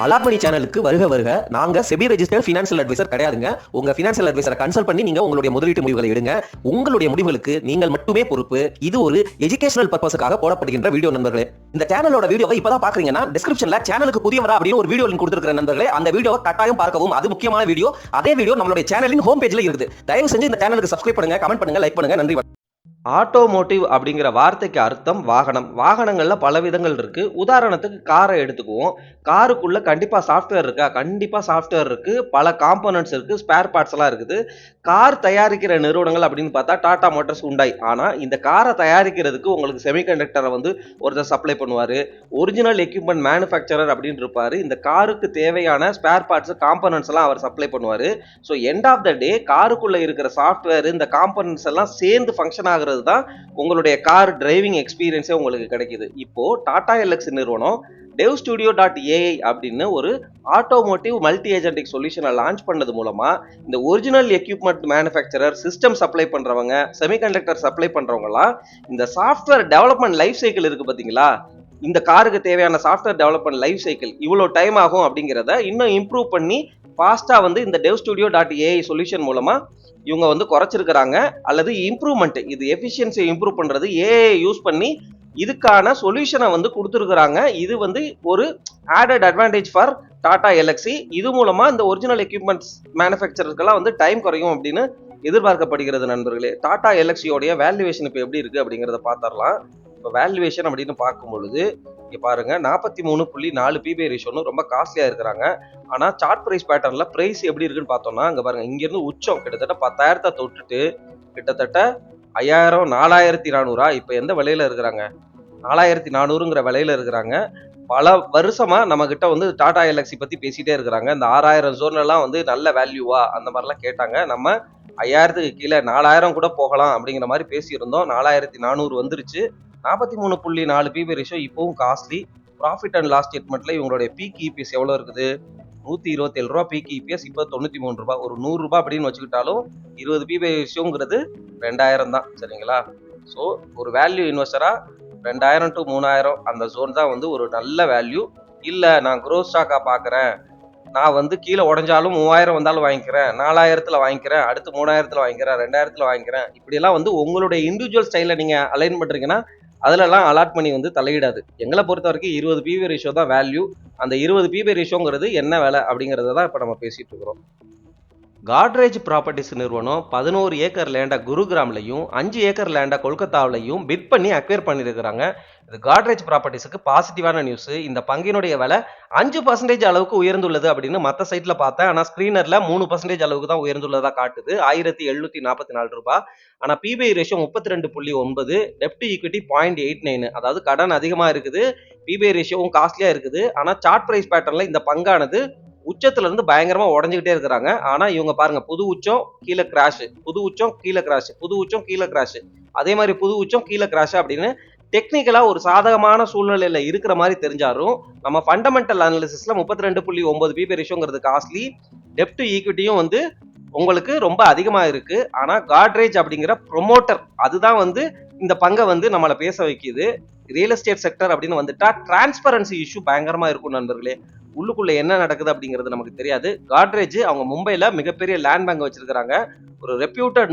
அலாட்மணி சேனலுக்கு வருக வருக. நாங்க செபி ரெஜிஸ்டர்ட் ஃபினான்ஷியல் அட்வைசர் கிடையாதுங்க. உங்க ஃபினான்ஷியல் அட்வைசரை கன்சல்ட் பண்ணி நீங்க உங்களுடைய முதலீட்டு முடிவுகளை எடுங்க. உங்களுடைய முடிவுகளுக்கு நீங்கள் மட்டுமே பொறுப்பு. இது ஒரு எஜுகேஷனல் பர்பஸுக்காக போடப்படுகின்ற வீடியோ நண்பர்களே. இந்த சேனலோட வீடியோவை இப்பதான் பாக்குறீங்கன்னா டிஸ்கிரிப்ஷன்ல சேனலுக்கு புதியவரா அப்படின்னு ஒரு வீடியோ லிங்க் கொடுத்திருக்கிற நண்பர்களே. அந்த வீடியோவை கட்டாயம் பார்க்கவும். அது முக்கியமான வீடியோ. அதே வீடியோ நம்மளுடைய சேனலின் ஹோம் பேஜ்ல இருக்குது. தயவு செஞ்சு இந்த சேனலுக்கு சப்ஸ்கிரைப் பண்ணுங்க, கமெண்ட் பண்ணுங்க, லைக் பண்ணுங்க. நன்றி. ஆட்டோமோட்டிவ் அப்படிங்கிற வார்த்தைக்கு அர்த்தம் வாகனம். வாகனங்கள்ல பல விதங்கள் இருக்கு. உதாரணத்துக்கு காரை எடுத்துக்குவோம். காருக்குள்ள கண்டிப்பா சாஃப்ட்வேர் இருக்கா? கண்டிப்பா சாஃப்ட்வேர் இருக்கு. பல காம்போனன்ட்ஸ் இருக்கு. ஸ்பேர் பார்ட்ஸ் எல்லாம் இருக்குது. கார் தயாரிக்கிற நிறுவனங்கள் அப்படின்னு பார்த்தா டாடா மோட்டார்ஸ், ஹுண்டாய். ஆனா இந்த காரை தயாரிக்கிறதுக்கு உங்களுக்கு செமிகண்டக்டரை வந்து ஒருத்தர் சப்ளை பண்ணுவாரு. ஒரிஜினல் எக்யூப்மெண்ட் மேனுஃபேக்சரர் அப்படின்னு இருப்பாரு. இந்த காருக்கு தேவையான ஸ்பேர் பார்ட்ஸ், காம்போனன்ட்ஸ் எல்லாம் அவர் சப்ளை பண்ணுவாரு. ஸோ எண்ட் ஆஃப் த டே காருக்குள்ள இருக்கிற சாஃப்ட்வேர், இந்த காம்போனன்ட்ஸ் எல்லாம் சேர்ந்து ஃபங்க்ஷன் ஆகுறது தான் உங்களுடைய கார் டிரைவிங் எக்ஸ்பீரியன்ஸே உங்களுக்கு கிடைக்குது. இப்போ டாடா எல்எக்ஸ் நிறுவனம் devstudio.ai அப்படின்னு ஒரு ஆட்டோமோட்டிவ் மல்டி ஏஜென்டிக் சொல்யூஷனை லான்ச் பண்ணது மூலமா இந்த original equipment manufacturer, system supply பண்றவங்க, செமிகண்டக்டர் சப்ளை பண்றவங்கலாம் இந்த சாஃப்ட்வேர் டெவலப்மெண்ட் லைஃப் சைக்கிள் இருக்கு பாத்தீங்களா, இந்த காருக்கு தேவையான சாஃப்ட்வேர் டெவலப்மெண்ட் லைஃப் சைக்கிள் இவ்வளோ டைம் ஆகும் அப்படிங்கிறத இன்னும் இம்ப்ரூவ் பண்ணி ஃபாஸ்டா வந்து இந்த devstudio.ai சொல்யூஷன் மூலமா இவங்க வந்து குறைச்சிருக்கிறாங்க. அல்லது இம்ப்ரூவ்மெண்ட், இது எஃபிஷியன்சியை இம்ப்ரூவ் பண்றது ஏஐ யூஸ் பண்ணி இதுக்கான சொல்யூஷனை வந்து கொடுத்துருக்குறாங்க. இது வந்து ஒரு added advantage for Tata LXI. இது மூலமா இந்த ஒரிஜினல் எக்யூப்மெண்ட்ஸ் மேனுஃபேக்சரருக்கெல்லாம் வந்து டைம் குறையும் அப்படின்னு எதிர்பார்க்கப்படுகிறது நண்பர்களே. டாடா எல்எக்ஸியோடைய வேல்யூவேஷன் இப்போ எப்படி இருக்கு அப்படிங்கிறத பார்த்துடலாம். இப்போ வேல்யூவேஷன் அப்படின்னு பார்க்கும் பொழுது இங்கே பாருங்க 43.4 பிபி ரேஷியோன்னு ரொம்ப காஸ்ட்லியா இருக்கிறாங்க. ஆனா சார்ட் பிரைஸ் பேட்டர்ன்ல பிரைஸ் எப்படி இருக்குன்னு பார்த்தோம்னா அங்க பாருங்க, இங்க இருந்து உச்சம் கிட்டத்தட்ட 10,000 தொட்டுட்டு கிட்டத்தட்ட 5,000, 4,400 இப்ப எந்த விலையில இருக்கிறாங்க? 4,400ங்கிற விலையில இருக்கிறாங்க. பல வருஷமா நம்ம கிட்ட வந்து டாடா எல்எக்ஸி பத்தி பேசிட்டே இருக்கிறாங்க. இந்த 6,000 ஜோன் எல்லாம் வந்து நல்ல வேல்யூவா அந்த மாதிரிலாம் கேட்டாங்க. நம்ம 5,000க்கு கீழே 4,000 கூட போகலாம் அப்படிங்கிற மாதிரி பேசியிருந்தோம். 4,400 வந்துருச்சு. 43.4 பிபி ரேஷியோ இப்பவும் காஸ்ட்லி. ப்ராஃபிட் அண்ட் லாஸ் ஸ்டேட்மெண்ட்ல இவங்களுடைய பீக் இபிஎஸ் எவ்வளவு இருக்குது? 127 ரூபா பீக் இபிஎஸ், இப்போ 93 ரூபாய். ஒரு 100 ரூபாய் அப்படின்னு வச்சுக்கிட்டாலும் 20 பிபி ரேஷியோங்கிறது 2,000 தான். சரிங்களா? ஸோ ஒரு வேல்யூ இன்வெஸ்டரா 2,000 to 3,000 அந்த ஜோன் தான் வந்து ஒரு நல்ல வேல்யூ. இல்லை நான் க்ரோத் ஸ்டாக்கா பார்க்குறேன், நான் வந்து கீழே உடஞ்சாலும் 3,000 வந்தாலும் வாங்கிக்கிறேன், 4,000த்துல வாங்கிக்கிறேன், அடுத்து 3,000த்துல வாங்கிக்கிறேன், 2,000த்துல வாங்கிக்கிறேன், இப்படியெல்லாம் வந்து உங்களுடைய இண்டிவிஜுவல் ஸ்டைலில் நீங்கள் அலைன் பண்ணுறீங்கன்னா அதிலெல்லாம் அலாட் பண்ணி வந்து தலையிடாது. எங்களை பொறுத்த வரைக்கும் 20 பிபி ரேஷியோ தான் வேல்யூ. அந்த 20 பிபி ரேஷியோங்கிறது என்ன வேலை அப்படிங்கிறத தான் இப்போ நம்ம பேசிட்டு இருக்கிறோம். காட்ரேஜ் ப்ராப்பர்ட்டிஸ் நிறுவனம் 11 ஏக்கர் லேண்டை குருகிராம்லையும் 5 ஏக்கர் லேண்டை கொல்கத்தாவிலையும் பிட் பண்ணி அக்வேர் பண்ணியிருக்கிறாங்க. இது காட்ரேஜ் ப்ராப்பர்ட்டிஸுக்கு பாசிட்டிவான நியூஸ். இந்த பங்கினுடைய விலை 5% அளவுக்கு உயர்ந்துள்ளது அப்படின்னு மற்ற சைட்ல பார்த்தேன். ஆனால் ஸ்கிரீனர்ல 3% அளவுக்கு தான் உயர்ந்துள்ளதா காட்டுது. 1,744 ரூபாய். ஆனால் பிபிஐ ரேஷியோ 32.9, டெப்ட் ஈக்விட்டி 0.89. அதாவது கடன் அதிகமா இருக்குது, பிபிஐ ரேஷியோவும் காஸ்ட்லியா இருக்குது. ஆனால் சார்ட் பிரைஸ் பேட்டர்ன்ல இந்த பங்கானது உச்சத்துல இருந்து பயங்கரமா உடஞ்சுக்கிட்டே இருக்கிறாங்க. ஆனா இவங்க பாருங்க, புது உச்சம் கீழே கிராஷ், புது உச்சம் கீழே கிராஷ், புது உச்சம் கீழே கிராஷ், அதே மாதிரி புது உச்சம் கீழே கிராஷ் அப்படின்னு டெக்னிக்கலா ஒரு சாதகமான சூழ்நிலையில இருக்கிற மாதிரி தெரிஞ்சாலும் நம்ம ஃபண்டமெண்டல் அனாலிசிஸ்ல 32.9 பிபி ரேஷியோங்கிறது காஸ்ட்லி. டெப்ட் ஈக்விட்டியும் வந்து உங்களுக்கு ரொம்ப அதிகமா இருக்கு. ஆனா காட்ரேஜ் அப்படிங்கிற ப்ரொமோட்டர் அதுதான் வந்து இந்த பங்கை வந்து நம்மளை பேச வைக்குது. ரியல் எஸ்டேட் செக்டர் அப்படின்னு வந்துட்டா டிரான்ஸ்பரன்சி இஷ்யூ பயங்கரமா இருக்கும் நண்பர்களே. உள்ளுக்குள்ள என்ன நடக்குது அப்படிங்கிறது நமக்கு தெரியாது. காட்ரேஜ் அவங்க மும்பைல மிகப்பெரிய லேண்ட் பேங்க் வச்சிருக்காங்க. ஒரு ரெப்யூட்டட்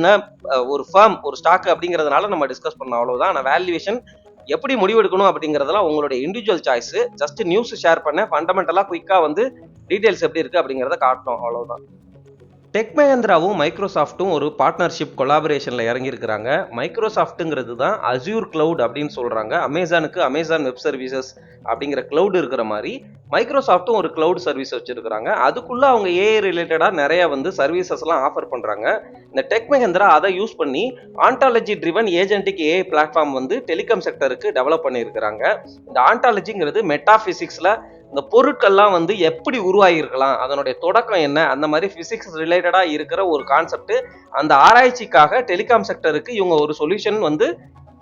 ஒரு ஃபர்ம், ஒரு ஸ்டாக் அப்படிங்கிறதுனால நம்ம டிஸ்கஸ் பண்ணோம், அவ்வளவுதான். ஆனா வேல்யூவேஷன் எப்படி முடிவெடுக்கணும் அப்படிங்கிறதெல்லாம் உங்களுடைய individual choice. Just news share பண்ண, ஃபண்டமெண்டலா குயிக்கா வந்து டீடைல்ஸ் எப்படி இருக்கு அப்படிங்கிறத காட்டணும், அவ்வளவுதான். டெக் மஹேந்திராவும் மைக்ரோசாஃப்ட்டும் ஒரு பார்ட்னர்ஷிப் கொலாபரேஷனில் இறங்கியிருக்கிறாங்க. மைக்ரோசாஃப்ட்டுங்கிறது தான் அஸ்யூர் கிளவுட் அப்படின்னு சொல்கிறாங்க. அமேசானுக்கு அமேசான் வெப் சர்வீசஸ் அப்படிங்கிற கிளவுட் இருக்கிற மாதிரி மைக்ரோசாஃப்ட்டும் ஒரு கிளவுட் சர்வீஸ் வச்சுருக்கிறாங்க. அதுக்குள்ளே அவங்க ஏஐ ரிலேட்டடாக நிறைய வந்து சர்வீசஸ்லாம் ஆஃபர் பண்ணுறாங்க. இந்த டெக் மஹேந்திரா அதை யூஸ் பண்ணி ontology driven agentic AI platform வந்து டெலிகாம் செக்டருக்கு டெவலப் பண்ணியிருக்கிறாங்க. இந்த ஆண்டாலஜிங்கிறது மெட்டாஃபிசிக்ஸில் இந்த பொருட்கள்லாம் வந்து எப்படி உருவாகிருக்கலாம், அதனுடைய தொடக்கம் என்ன, அந்த மாதிரி பிசிக்ஸ் ரிலேட்டடா இருக்கிற ஒரு கான்செப்ட். அந்த ஆராய்ச்சிக்காக டெலிகாம் செக்டருக்கு இவங்க ஒரு சொல்யூஷன் வந்து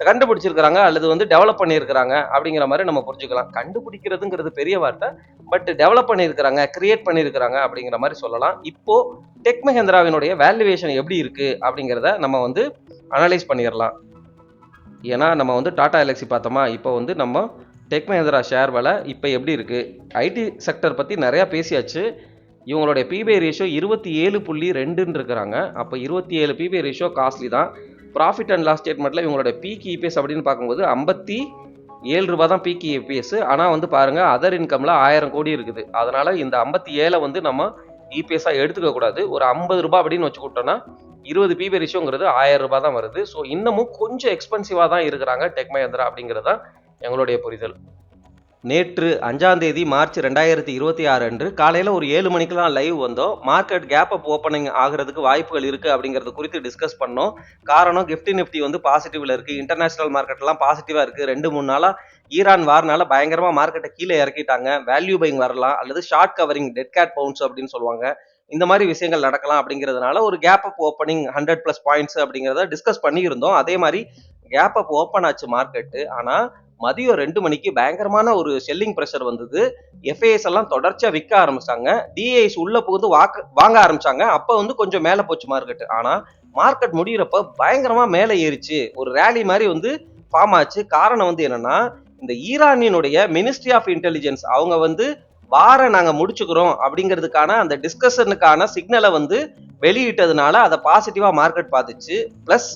கண்டுபிடிச்சிருக்கிறாங்க அல்லது வந்து டெவலப் பண்ணியிருக்கிறாங்க அப்படிங்கிற மாதிரி நம்ம புரிஞ்சுக்கலாம். கண்டுபிடிக்கிறதுங்கிறது பெரிய வார்த்தை, பட் டெவலப் பண்ணியிருக்கிறாங்க, கிரியேட் பண்ணியிருக்கிறாங்க அப்படிங்கிற மாதிரி சொல்லலாம். இப்போ டெக் மஹேந்திராவினுடைய வேல்யூவேஷன் எப்படி இருக்கு அப்படிங்கிறத நம்ம வந்து அனலைஸ் பண்ணிடலாம். ஏன்னா நம்ம வந்து டாடா எல்எக்ஸி பார்த்தோமா, இப்போ வந்து நம்ம டெக் மஹிந்திரா ஷேர் விலை இப்போ எப்படி இருக்குது? ஐடி செக்டர் பற்றி நிறையா பேசியாச்சு. இவங்களுடைய பிபிஐ ரேஷியோ 27.2ன்னு இருக்கிறாங்க. அப்போ 27 பிபிஐ ரேஷியோ காஸ்ட்லி தான். ப்ராஃபிட் அண்ட் லாஸ் ஸ்டேட்மெண்ட்டில் இவங்களோட பீக் இபிஎஸ் அப்படின்னு பார்க்கும்போது ₹57 தான் பீக் இபிஎஸ். ஆனால் வந்து பாருங்கள், அதர் இன்கமில் 1000 கோடி இருக்குது. அதனால் இந்த 57 வந்து நம்ம இபிஎஸ்ஸாக எடுத்துக்கக்கூடாது. ஒரு ₹50 அப்படின்னு வச்சுக்கிட்டோன்னா 20 பிபிஐ ரேஷியோங்கிறது ₹1000 தான் வருது. ஸோ இன்னமும் கொஞ்சம் எக்ஸ்பென்சிவாக தான் இருக்கிறாங்க டெக் மஹிந்திரா அப்படிங்கிறது தான் எங்களுடைய புரிதல். நேற்று 5ஆம் தேதி மார்ச் 2026 அன்று காலையில் ஒரு 7 மணிக்கெலாம் லைவ் வந்தோம். மார்க்கெட் கேப் அப் ஓப்பனிங் ஆகிறதுக்கு வாய்ப்புகள் இருக்குது அப்படிங்கிறது குறித்து டிஸ்கஸ் பண்ணோம். காரணம், நிஃப்டி வந்து பாசிட்டிவில் இருக்குது. இன்டர்நேஷனல் மார்க்கெட்லாம் பாசிட்டிவாக இருக்குது. 2-3 நாளாக ஈரான் வார்னால பயங்கரமாக மார்க்கெட்டை கீழே இறக்கிட்டாங்க. வேல்யூ பைங் வரலாம், அல்லது short covering, dead cat bounce அப்படின்னு சொல்லுவாங்க. இந்த மாதிரி விஷயங்கள் நடக்கலாம் அப்படிங்கிறதுனால ஒரு கேப் அப் ஓப்பனிங் 100+ பாயிண்ட்ஸ் அப்படிங்கிறத டிஸ்கஸ் பண்ணியிருந்தோம். அதே மாதிரி கேப் அப் ஓப்பன் ஆச்சு மார்க்கெட்டு. ஆனால் மதியம் 2 மணிக்கு பயங்கரமான ஒரு செல்லிங் ப்ரெஷர் வந்தது. எஃப்ஐஎஸ் எல்லாம் தொடர்ச்சியாக விற்க ஆரம்பிச்சாங்க. டிஐஸ் உள்ள புகுந்து வாங்க ஆரம்பிச்சாங்க. அப்போ வந்து கொஞ்சம் மேலே போச்சு மார்க்கெட். ஆனால் மார்க்கெட் முடிகிறப்ப பயங்கரமாக மேலே ஏறிச்சு. ஒரு ரேலி மாதிரி வந்து ஃபார்ம் ஆச்சு. காரணம் வந்து என்னன்னா, இந்த ஈரானினுடைய மினிஸ்ட்ரி ஆஃப் இன்டெலிஜென்ஸ் அவங்க வந்து நாங்கள் முடிச்சுக்கிறோம் அப்படிங்கிறதுக்கான அந்த டிஸ்கஷனுக்கான சிக்னலை வந்து வெளியிட்டதுனால அதை பாசிட்டிவாக மார்க்கெட் பார்த்துச்சு. ப்ளஸ்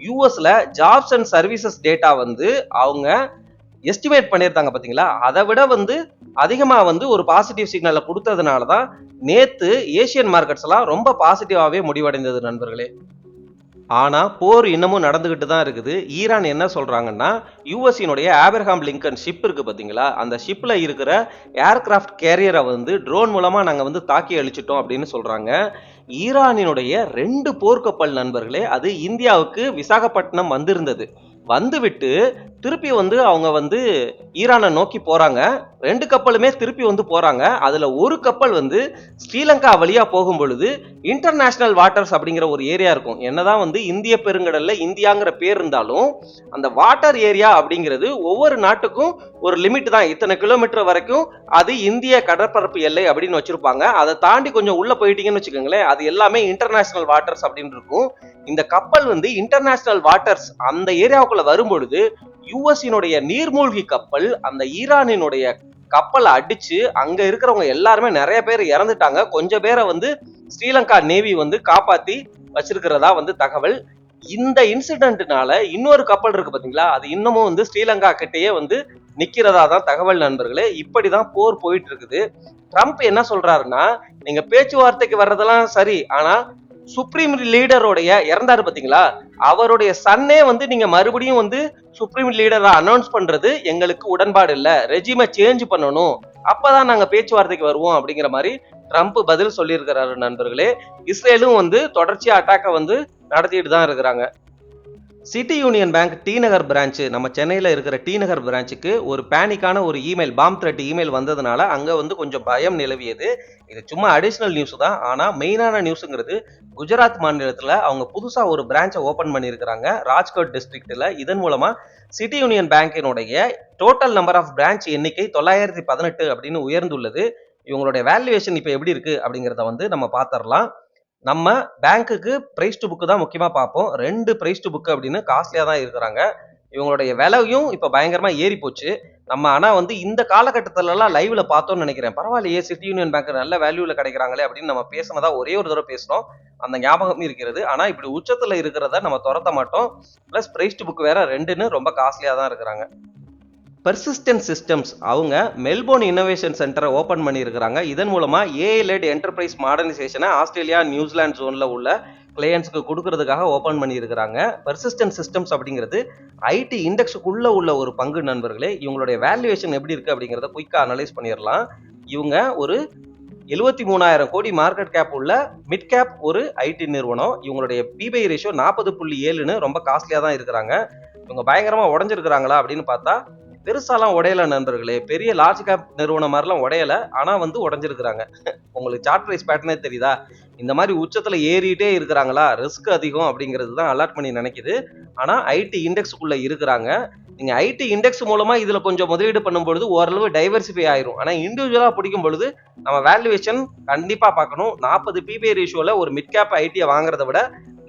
யூஎஸ்ல ஜாப்ஸ் அண்ட் சர்வீசஸ் டேட்டா வந்து அவங்க எஸ்டிமேட் பண்ணியிருந்தாங்க பார்த்தீங்களா, அதை விட வந்து அதிகமாக வந்து ஒரு பாசிட்டிவ் சிக்னலை கொடுத்ததுனால தான் நேற்று ஏஷியன் மார்க்கெட்ஸ் எல்லாம் ரொம்ப பாசிட்டிவாகவே முடிவடைந்தது நண்பர்களே. ஆனால் போர் இன்னமும் நடந்துக்கிட்டு தான் இருக்குது. ஈரான் என்ன சொல்கிறாங்கன்னா, யூஎஸ்இனுடைய ஆப்ரஹாம் லிங்கன் ஷிப் இருக்குது பார்த்தீங்களா, அந்த ஷிப்பில் இருக்கிற ஏர்கிராஃப்ட் கேரியரை வந்து ட்ரோன் மூலமாக நாங்கள் வந்து தாக்கி அழிச்சிட்டோம் அப்படின்னு சொல்கிறாங்க. ஈரானினுடைய 2 போர்க்கப்பல் நண்பர்களே, அது இந்தியாவுக்கு விசாகப்பட்டினம் வந்திருந்தது. வந்துவிட்டு திருப்பி வந்து அவங்க வந்து ஈரானை நோக்கி போறாங்க. 2 கப்பலுமே திருப்பி வந்து போறாங்க. அதுல ஒரு கப்பல் வந்து ஸ்ரீலங்கா வழியா போகும் பொழுது இன்டர்நேஷனல் வாட்டர்ஸ் அப்படிங்கிற ஒரு ஏரியா இருக்கும். என்னதான் வந்து இந்திய பெருங்கடல்ல இந்தியாங்கிற பேர் இருந்தாலும் அந்த வாட்டர் ஏரியா அப்படிங்கிறது ஒவ்வொரு நாட்டுக்கும் ஒரு லிமிட் தான். இத்தனை கிலோமீட்டர் வரைக்கும் அது இந்திய கடற்பரப்பு எல்லை அப்படின்னு வச்சிருப்பாங்க. அதை தாண்டி கொஞ்சம் உள்ள போயிட்டீங்கன்னு வச்சுக்கோங்களேன், அது எல்லாமே இன்டர்நேஷனல் வாட்டர்ஸ் அப்படின்னு இருக்கும். இந்த கப்பல் வந்து இன்டர்நேஷனல் வாட்டர்ஸ் அந்த ஏரியாவுக்குள்ள வரும்பொழுது யுஎஸ்னுடைய நீர்மூழ்கி கப்பல் அந்த ஈரானினுடைய கப்பலை அடிச்சு அங்க இருக்கிறவங்க எல்லாருமே நிறைய பேர் இறந்துட்டாங்க. கொஞ்சம் பேரை வந்து ஸ்ரீலங்கா நேவி வந்து காப்பாத்தி வச்சிருக்கிறதா வந்து தகவல். இந்த இன்சிடென்ட்னால இன்னொரு கப்பல் இருக்கு பாத்தீங்களா, அது இன்னமும் வந்து ஸ்ரீலங்கா கிட்டேயே வந்து நிக்கிறதா தான் தகவல் நண்பர்களே. இப்படிதான் போர் போயிட்டு இருக்குது. ட்ரம்ப் என்ன சொல்றாருன்னா, நீங்க பேச்சுவார்த்தைக்கு வர்றதெல்லாம் சரி, ஆனா சுப்ரீம் லீடருடைய இறந்தாரு பாத்தீங்களா, அவருடைய சன்னே வந்து நீங்க மறுபடியும் வந்து சுப்ரீம் லீடரா அனௌன்ஸ் பண்றது எங்களுக்கு உடன்பாடு இல்ல, ரெஜிமை சேஞ்ச் பண்ணணும், அப்பதான் நாங்க பேச்சுவார்த்தைக்கு வருவோம் அப்படிங்கிற மாதிரி ட்ரம்ப் பதில் சொல்லியிருக்கிறாரு நண்பர்களே. இஸ்ரேலும் வந்து தொடர்ச்சியா அட்டாக்கை வந்து நடத்திட்டு தான் இருக்கிறாங்க. சிட்டி யூனியன் பேங்க் டி நகர் பிரான்ச்சு, நம்ம சென்னையில் இருக்கிற டி நகர் பிரான்ச்சுக்கு ஒரு பேனிக்கான ஒரு இமெயில், பாம் த்ரெட் இமெயில் வந்ததுனால அங்கே வந்து கொஞ்சம் பயம் நிலவியது. இது சும்மா அடிஷ்னல் நியூஸ் தான். ஆனால் மெயினான நியூஸுங்கிறது குஜராத் மாநிலத்தில் அவங்க புதுசாக ஒரு பிரான்ச்சை ஓப்பன் பண்ணியிருக்கிறாங்க ராஜ்கோட் டிஸ்ட்ரிக்டில். இதன் மூலமாக சிட்டி யூனியன் பேங்கினுடைய டோட்டல் நம்பர் ஆஃப் பிரான்ச் எண்ணிக்கை 918 அப்படின்னு உயர்ந்துள்ளது. இவங்களுடைய வேல்யூவேஷன் இப்போ எப்படி இருக்குது அப்படிங்கிறத வந்து நம்ம பார்த்துடலாம். நம்ம பேங்க்குக்கு பிரைஸ் டு புக்கு தான் முக்கியமாக பார்ப்போம். 2 பிரைஸ் டு புக்கு அப்படின்னு காஸ்ட்லியாக தான் இருக்கிறாங்க. இவங்களுடைய விலையும் இப்போ பயங்கரமாக ஏறி போச்சு. நம்ம ஆனால் வந்து இந்த காலகட்டத்திலலாம் லைவ்ல பார்த்தோம்னு நினைக்கிறேன், பரவாயில்லையே சிட்டி யூனியன் பேங்க் நல்ல வேல்யூவில் கிடைக்கிறாங்களே அப்படின்னு நம்ம பேசினதா ஒரே ஒரு தடவை பேசணும், அந்த ஞாபகம் இருக்கிறது. ஆனால் இப்படி உச்சத்தில் இருக்கிறத நம்ம துரத்த மாட்டோம். ப்ளஸ் பிரைஸ் டு புக் வேற 2ன்னு ரொம்ப காஸ்ட்லியாக தான் இருக்கிறாங்க. பெர்சிஸ்டன்ட் சிஸ்டம்ஸ் அவங்க மெல்போர்ன் இன்னோவேஷன் சென்டரை ஓப்பன் பண்ணியிருக்கிறாங்க. இதன் மூலமாக ஏஐ லெட் என்டர்பிரைஸ் மாடர்னைசேஷனை ஆஸ்திரேலியா நியூசிலாந்து ஜோனில் உள்ள கிளையன்ட்ஸ்க்கு கொடுக்கறதுக்காக ஓப்பன் பண்ணியிருக்கிறாங்க. பெர்சிஸ்டன்ட் சிஸ்டம்ஸ் அப்படிங்கிறது ஐடி இண்டெக்ஸுக்குள்ளே உள்ள ஒரு பங்கு நண்பர்களே. இவங்களுடைய வேல்யூவேஷன் எப்படி இருக்குது அப்படிங்கிறத குயிக்காக அனலைஸ் பண்ணிடலாம். இவங்க ஒரு 73,000 கோடி மார்க்கெட் கேப் உள்ள மிட் கேப் ஒரு ஐடி நிறுவனம். இவங்களுடைய பிபிஐ ரேஷியோ 40.7ன்னு ரொம்ப காஸ்ட்லியாக தான் இருக்கிறாங்க. இவங்க பயங்கரமாக உடஞ்சிருக்கிறாங்களா அப்படின்னு பார்த்தா பெருசாலாம் உடையல நண்பர்களே. பெரிய லார்ஜ் கேப் நிறுவனம் மாதிரிலாம் உடையலை, ஆனால் வந்து உடஞ்சிருக்கிறாங்க. உங்களுக்கு சார்ட் ப்ரைஸ் பேட்டர்னே தெரியுதா? இந்த மாதிரி உச்சத்தில் ஏறிட்டே இருக்கிறாங்களா, ரிஸ்க் அதிகம் அப்படிங்கிறது தான் அலாட் பண்ணி நினைக்குது. ஆனால் ஐடி இண்டெக்ஸுக்குள்ளே இருக்கிறாங்க. நீங்கள் ஐடி இண்டெக்ஸ் மூலமாக இதில் கொஞ்சம் முதலீடு பண்ணும்பொழுது ஓரளவு டைவர்சிஃபை ஆயிரும். ஆனால் இண்டிவிஜுவலாக பிடிக்கும் பொழுது நம்ம வேல்யூவேஷன் கண்டிப்பாக பார்க்கணும். 40 பிபிஐ ரேஷியோவில் ஒரு மிட் கேப் ஐடியை வாங்குறத விட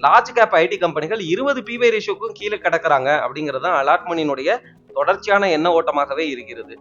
லார்ஜ் கேப் ஐடி கம்பெனிகள் 20 பிவி ரேஷியோக்கும் கீழே கிடக்குறாங்க அப்படிங்கிறது தான் அலாட்மனியினுடைய தொடர்ச்சியான எண்ண ஓட்டமாகவே இருக்கிறது.